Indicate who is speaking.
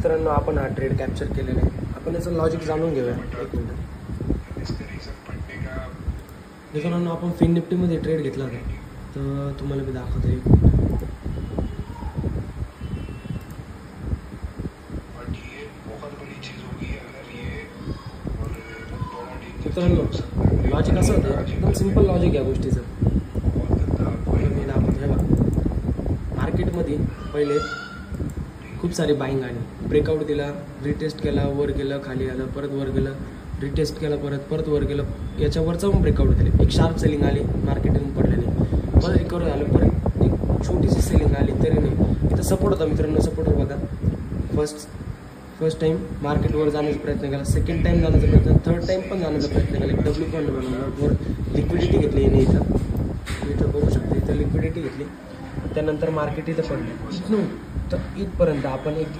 Speaker 1: मित्रांनो आपण हा ट्रेड कॅप्चर केलेला आहे. आपण याचं लॉजिक जाणून घेऊया. एक मिनिट मित्रांनो, आपण फिन निफ्टीमध्ये ट्रेड घेतला होता, तर तुम्हाला मी दाखवतो. एक मित्रांनो लॉजिक असं होतं, एकदम सिंपल लॉजिक या गोष्टीचं मी दाखवतो. हे बघा, मार्केटमध्ये पहिले खूप सारी बाईंग आली, ब्रेकआउट दिला, रिटेस्ट केला, वर गेलं, खाली आलं, परत वर गेलं, रिटेस्ट केलं, परत वर गेलं, याच्यावरचं पण ब्रेकआउट दिले. एक शार्प सेलिंग आली, मार्केट येऊन पडलेली, परत रिकवर झालं, परत एक छोटीशी सेलिंग आली, तरी नाही. इथं सपोर्ट होता मित्रांनो. सपोर्टवर बघा, फर्स्ट टाइम मार्केटवर जाण्याचा प्रयत्न केला, सेकंड टाइम जाण्याचा प्रयत्न, थर्ड टाइम पण जाण्याचा प्रयत्न केला. एक डब्ल्यू पॉईंट बनवला, वर लिक्विडिटी घेतली याने. इथं बघू शकता, इथं लिक्विडिटी घेतली. त्यानंतर मार्केट इथं पडली. इथून तर इथपर्यंत आपण एकदम